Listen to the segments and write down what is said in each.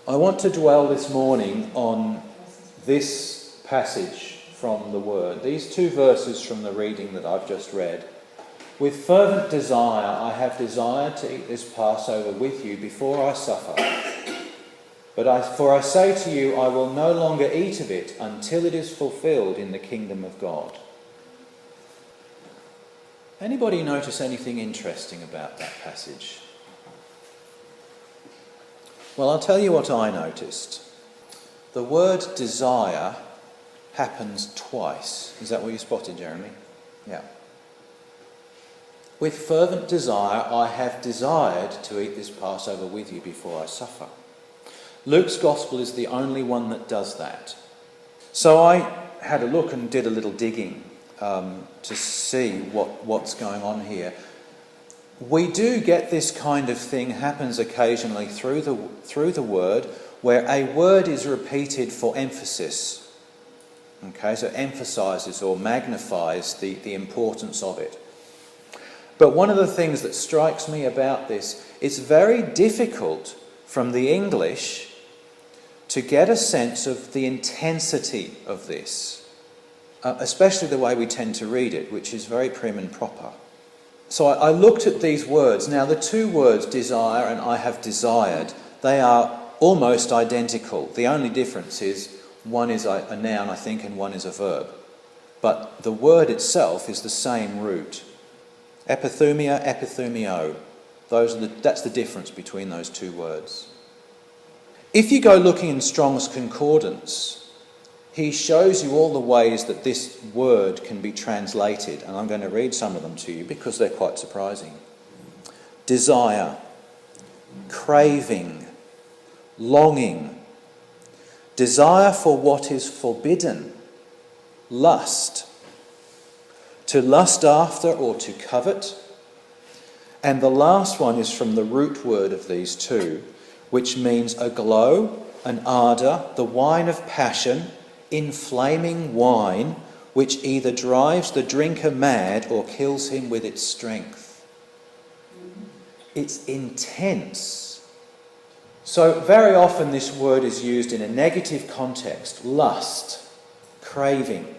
I want to dwell this morning on this passage from the Word, these two verses from the reading that I've just read. With fervent desire I have desired to eat this Passover with you before I suffer. For I say to you, I will no longer eat of it until it is fulfilled in the kingdom of God. Anybody notice anything interesting about that passage? Well, I'll tell you what I noticed. The word desire happens twice. Is that what you spotted, Jeremy? Yeah. With fervent desire I have desired to eat this Passover with you before I suffer. Luke's Gospel is the only one that does that. So I had a look and did a little digging to see what's going on here. We do get this kind of thing happens occasionally through the word, where a word is repeated for emphasis. Okay, so emphasises or magnifies the importance of it. But one of the things that strikes me about this, it's very difficult from the English to get a sense of the intensity of this, especially the way we tend to read it, which is very prim and proper. So I looked at these words. Now, the two words, desire and I have desired, they are almost identical. The only difference is one is a noun, I think, and one is a verb. But the word itself is the same root. Epithumia, epithumio. That's the difference between those two words. If you go looking in Strong's Concordance, he shows you all the ways that this word can be translated, and I'm going to read some of them to you because they're quite surprising. Desire, craving, longing, desire for what is forbidden, lust, to lust after or to covet. And the last one is from the root word of these two, which means a glow, an ardour, the wine of passion, inflaming wine, which either drives the drinker mad or kills him with its strength. It's intense. So very often this word is used in a negative context, lust, craving.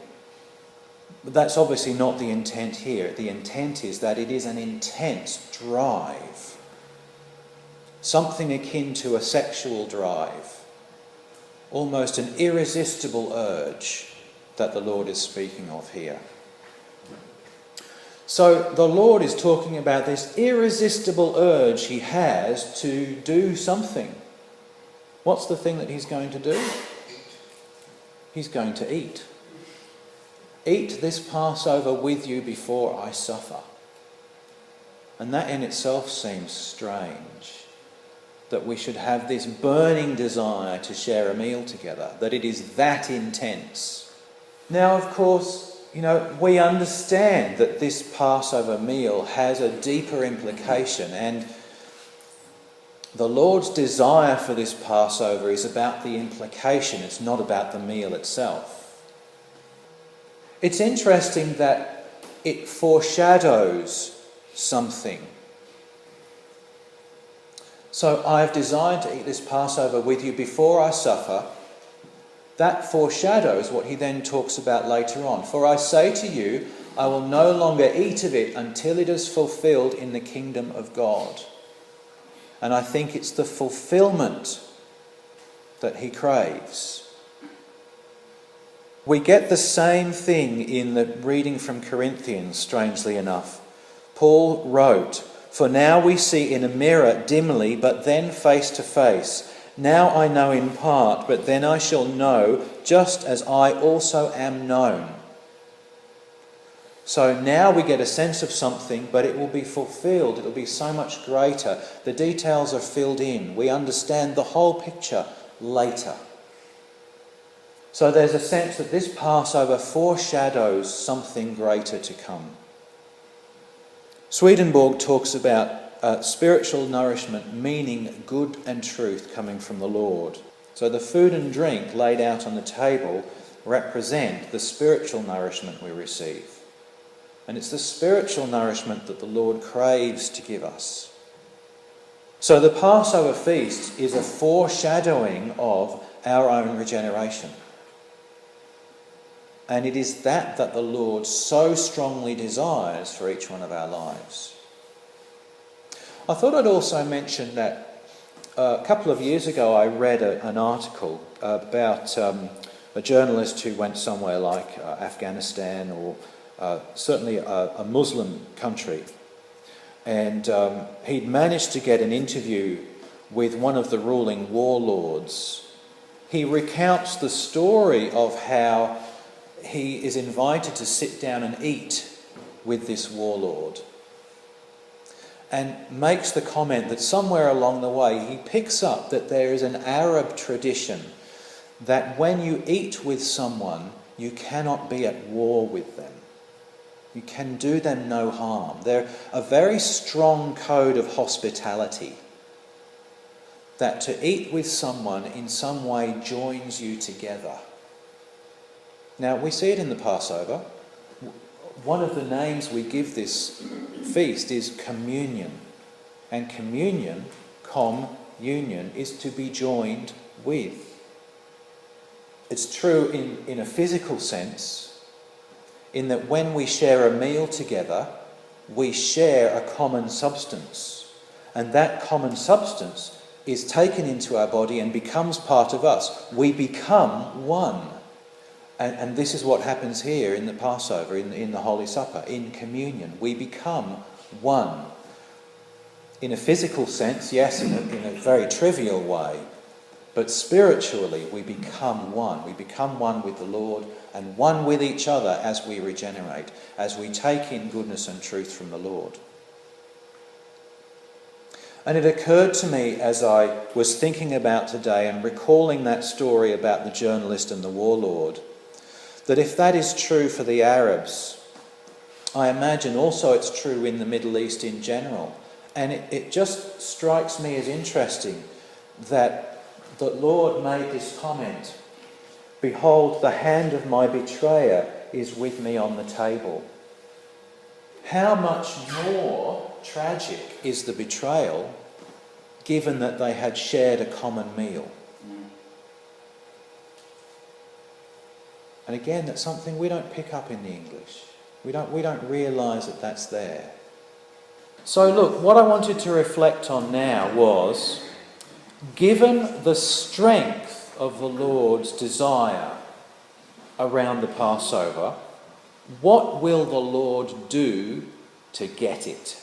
But that's obviously not the intent here. The intent is that it is an intense drive, something akin to a sexual drive. Almost an irresistible urge that the Lord is speaking of here. So the Lord is talking about this irresistible urge he has to do something. What's the thing that he's going to do? He's going to eat. Eat this Passover with you before I suffer. And that in itself seems strange. That we should have this burning desire to share a meal together, that it is that intense. Now, of course, we understand that this Passover meal has a deeper implication, and the Lord's desire for this Passover is about the implication, it's not about the meal itself. It's interesting that it foreshadows something. So I have desired to eat this Passover with you before I suffer. That foreshadows what he then talks about later on. For I say to you, I will no longer eat of it until it is fulfilled in the kingdom of God. And I think it's the fulfillment that he craves. We get the same thing in the reading from Corinthians, strangely enough. Paul wrote, for now we see in a mirror dimly, but then face to face. Now I know in part, but then I shall know, just as I also am known. So now we get a sense of something, but it will be fulfilled. It will be so much greater. The details are filled in. We understand the whole picture later. So there's a sense that this Passover foreshadows something greater to come. Swedenborg talks about spiritual nourishment meaning good and truth coming from the Lord. So the food and drink laid out on the table represent the spiritual nourishment we receive. And it's the spiritual nourishment that the Lord craves to give us. So the Passover feast is a foreshadowing of our own regeneration. And it is that the Lord so strongly desires for each one of our lives. I thought I'd also mention that a couple of years ago I read an article about a journalist who went somewhere like Afghanistan or certainly a Muslim country. And he'd managed to get an interview with one of the ruling warlords. He recounts the story of how he is invited to sit down and eat with this warlord, and makes the comment that somewhere along the way he picks up that there is an Arab tradition that when you eat with someone, you cannot be at war with them. You can do them no harm. They're a very strong code of hospitality, that to eat with someone in some way joins you together. Now, we see it in the Passover. One of the names we give this feast is communion. And communion, com-union, is to be joined with. It's true in a physical sense, in that when we share a meal together, we share a common substance. And that common substance is taken into our body and becomes part of us. We become one. And this is what happens here in the Passover, in the Holy Supper, in communion. We become one. In a physical sense, yes, in a very trivial way, but spiritually we become one. We become one with the Lord and one with each other as we regenerate, as we take in goodness and truth from the Lord. And it occurred to me as I was thinking about today and recalling that story about the journalist and the warlord, that if that is true for the Arabs, I imagine also it's true in the Middle East in general. And it just strikes me as interesting that the Lord made this comment, "Behold, the hand of my betrayer is with me on the table." How much more tragic is the betrayal given that they had shared a common meal? And again, that's something we don't pick up in the English. We don't realise that that's there. So look, what I wanted to reflect on now was, given the strength of the Lord's desire around the Passover, what will the Lord do to get it?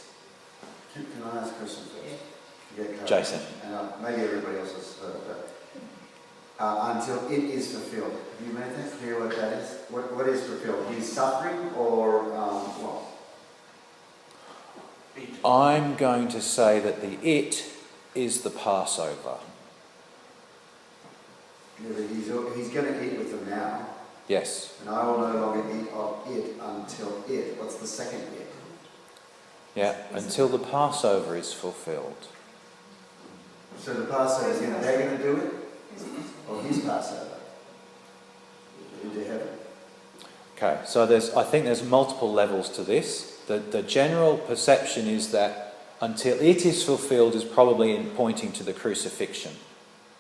Can I ask a question first? Jason. And maybe everybody else has heard of that. Until it is fulfilled. Have you made that clear what that is? What is fulfilled? His suffering or what? I'm going to say that the it is the Passover. Yeah, but he's going to eat with them now. Yes. And I will no longer eat of it until it. What's the second it? Yeah, until the Passover is fulfilled. So the Passover, they're going to do it? Or his Passover? Into heaven. Okay, so I think there's multiple levels to this. The general perception is that until it is fulfilled is probably pointing to the crucifixion.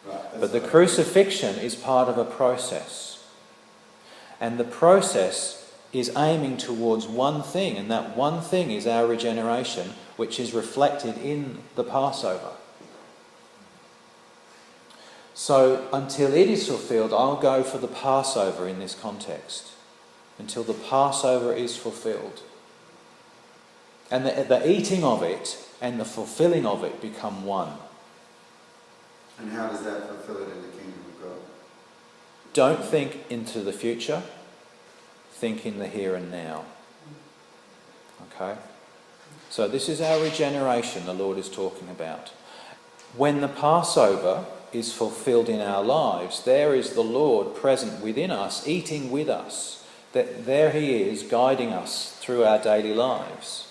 Right, but the crucifixion is part of a process. And the process is aiming towards one thing, and that one thing is our regeneration, which is reflected in the Passover. So until it is fulfilled, I'll go for the Passover in this context. Until the Passover is fulfilled. And the eating of it and the fulfilling of it become one. And how does that fulfill it in the kingdom of God? Don't think into the future. Think in the here and now. Okay? So this is our regeneration the Lord is talking about. When the Passover is fulfilled in our lives, there is the Lord present within us, eating with us. That there he is guiding us through our daily lives.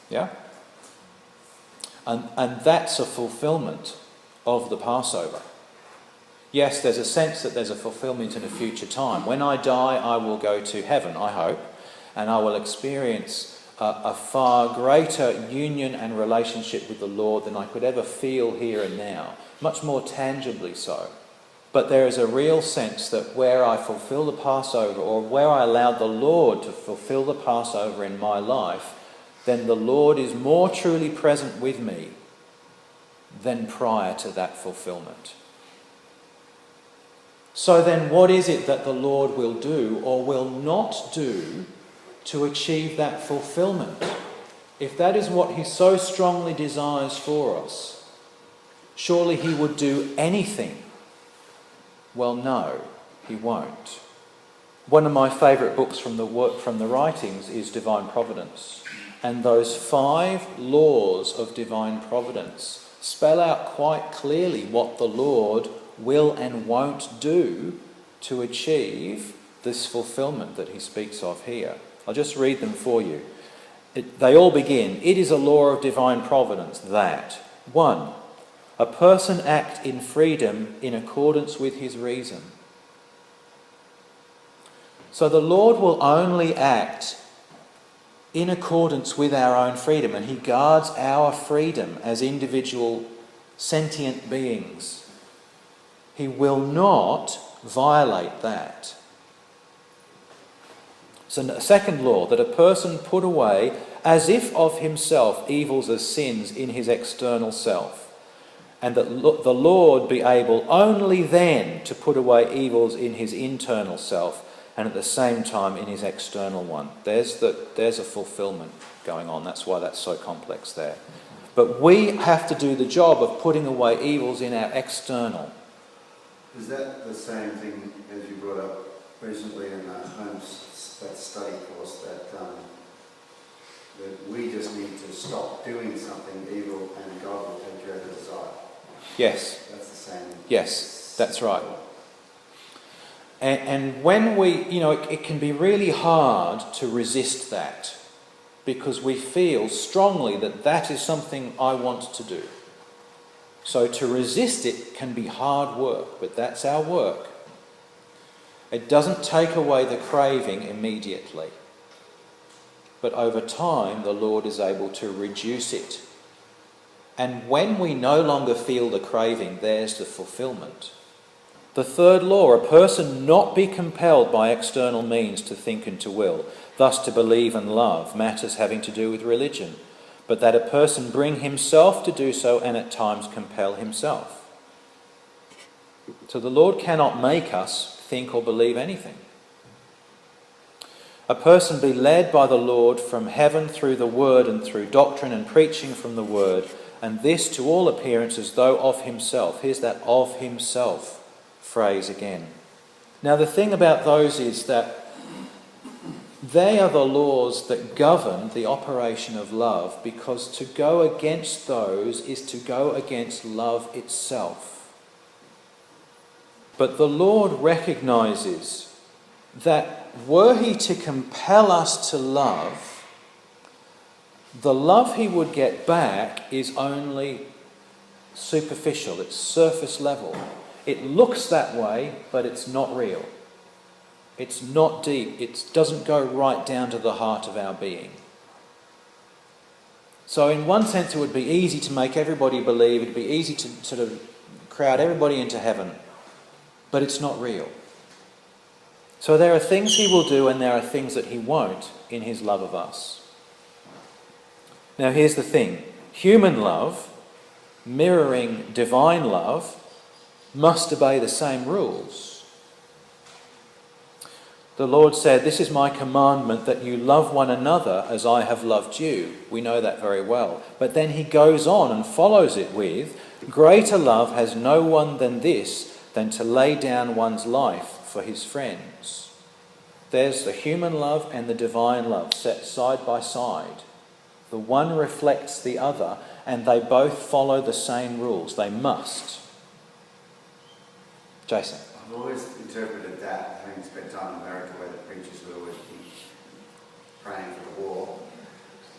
Yeah? And that's a fulfillment of the Passover. Yes, there's a sense that there's a fulfillment in a future time. When I die, I will go to heaven, I hope, and I will experience a far greater union and relationship with the Lord than I could ever feel here and now, much more tangibly so. But there is a real sense that where I fulfill the Passover, or where I allow the Lord to fulfill the Passover in my life, then the Lord is more truly present with me than prior to that fulfillment. So then what is it that the Lord will do or will not do to achieve that fulfillment? If that is what he so strongly desires for us, surely he would do anything. Well, no, he won't. One of my favourite books from the writings is Divine Providence. And those 5 laws of divine providence spell out quite clearly what the Lord will and won't do to achieve this fulfillment that he speaks of here. I'll just read them for you. They all begin, it is a law of divine providence that 1. A person act in freedom in accordance with his reason. So the Lord will only act in accordance with our own freedom, and he guards our freedom as individual sentient beings. He will not violate that. So a second law, that a person put away as if of himself evils as sins in his external self, and that the Lord be able only then to put away evils in his internal self, and at the same time in his external one. There's a fulfillment going on. That's why that's so complex there. But we have to do the job of putting away evils in our external. Is that the same thing as you brought up recently in that study course, that we just need to stop doing something evil and God will take care of the desire? Yes. That's the same. Yes, that's right. And when we, it can be really hard to resist that, because we feel strongly that that is something I want to do. So to resist it can be hard work, but that's our work. It doesn't take away the craving immediately, but over time the Lord is able to reduce it. And when we no longer feel the craving, there's the fulfillment. The third law, a person not be compelled by external means to think and to will, thus to believe and love, matters having to do with religion, but that a person bring himself to do so and at times compel himself. So the Lord cannot make us think or believe anything. A person be led by the Lord from heaven through the word and through doctrine and preaching from the word, and this to all appearance as though of himself. Here's that of himself phrase again. Now the thing about those is that they are the laws that govern the operation of love, because to go against those is to go against love itself. But the Lord recognises that were he to compel us to love, the love he would get back is only superficial, it's surface level. It looks that way, but it's not real. It's not deep. It doesn't go right down to the heart of our being. So in one sense it would be easy to make everybody believe, it'd be easy to sort of crowd everybody into heaven, but it's not real. So there are things he will do and there are things that he won't in his love of us. Now here's the thing. Human love, mirroring divine love, must obey the same rules. The Lord said, "This is my commandment, that you love one another as I have loved you." We know that very well. But then he goes on and follows it with, "Greater love has no one than this, than to lay down one's life for his friends." There's the human love and the divine love set side by side. The one reflects the other, and they both follow the same rules. They must. Jason. I've always interpreted that, having spent time in America where the preachers would always be praying for the war,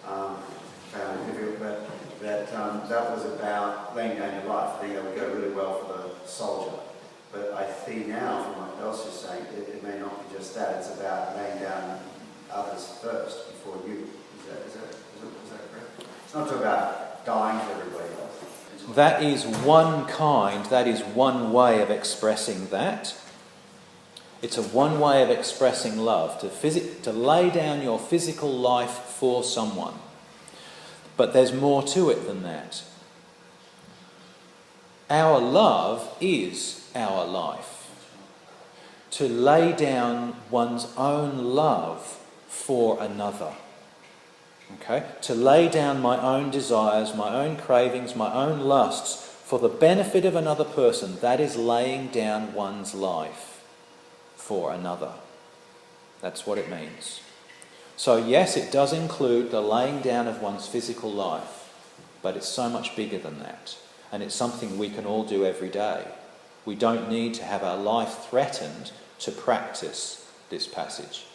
found it difficult, but that was about laying down your life. I think that would go really well for the soldier. But I see now from what else you're saying, it may not be just that, it's about laying down others first before you. Is Is that correct? It's not about dying for everybody else. That is one kind, that is one way of expressing that. It's a one way of expressing love, to lay down your physical life for someone. But there's more to it than that. Our love is our life. To lay down one's own love for another. Okay? To lay down my own desires, my own cravings, my own lusts for the benefit of another person, that is laying down one's life for another. That's what it means. So yes, it does include the laying down of one's physical life, but it's so much bigger than that. And it's something we can all do every day. We don't need to have our life threatened to practice this passage.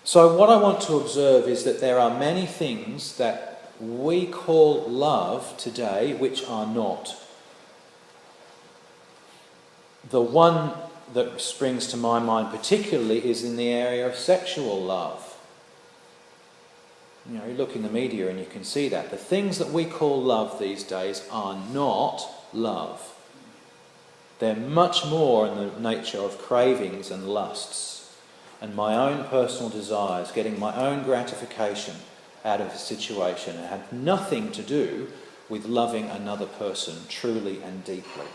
So what I want to observe is that there are many things that we call love today which are not. The one that springs to my mind particularly is in the area of sexual love. You know, you look in the media and you can see that. The things that we call love these days are not love. They're much more in the nature of cravings and lusts and my own personal desires, getting my own gratification out of a situation, and have nothing to do with loving another person truly and deeply.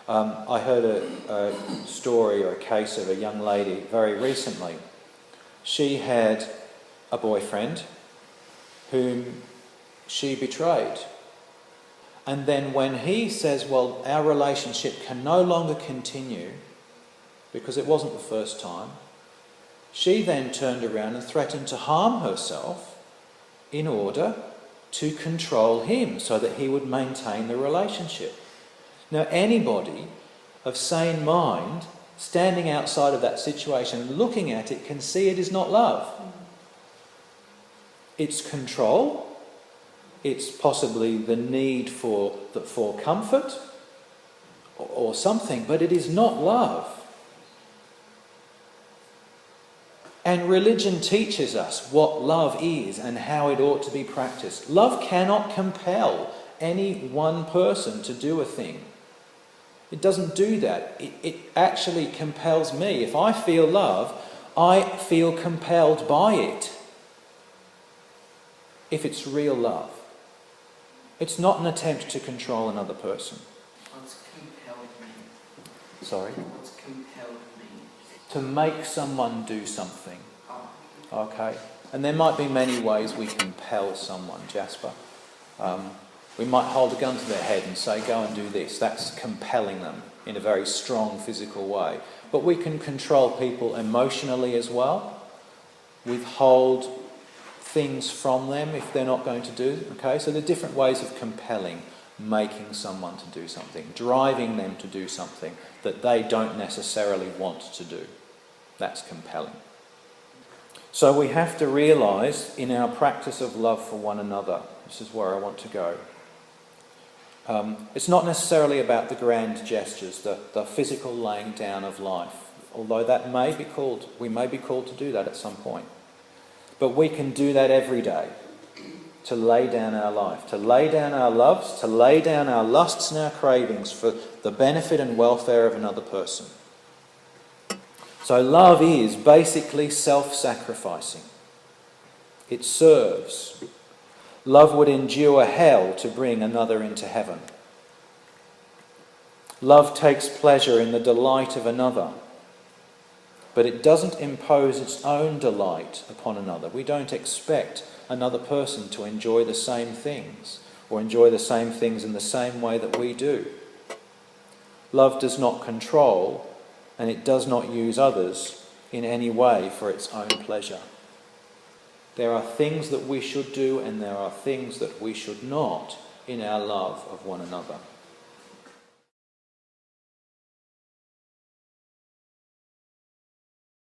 I heard a story or a case of a young lady very recently. She had a boyfriend whom she betrayed. And then when he says, well, our relationship can no longer continue because it wasn't the first time, she then turned around and threatened to harm herself in order to control him so that he would maintain the relationship. Now, anybody of sane mind standing outside of that situation and looking at it can see it is not love. It's control. It's possibly the need for comfort or something, but it is not love. And religion teaches us what love is and how it ought to be practiced. Love cannot compel any one person to do a thing. It doesn't do that. It actually compels me. If I feel love, I feel compelled by it. If it's real love. It's not an attempt to control another person. What's compelled me? Sorry? What's compelled me? To make someone do something. Oh. Okay? And there might be many ways we compel someone, Jasper. We might hold a gun to their head and say, go and do this. That's compelling them in a very strong physical way. But we can control people emotionally as well. Withhold things from them if they're not going to do. Okay? So there are different ways of compelling, making someone to do something, driving them to do something that they don't necessarily want to do. That's compelling. So we have to realise in our practice of love for one another, this is where I want to go. It's not necessarily about the grand gestures, the physical laying down of life, although that may be called, we may be called to do that at some point. But we can do that every day, to lay down our life, to lay down our loves, to lay down our lusts and our cravings for the benefit and welfare of another person. So love is basically self-sacrificing. It serves. Love would endure hell to bring another into heaven. Love takes pleasure in the delight of another, but it doesn't impose its own delight upon another. We don't expect another person to enjoy the same things or enjoy the same things in the same way that we do. Love does not control, and it does not use others in any way for its own pleasure. There are things that we should do and there are things that we should not in our love of one another.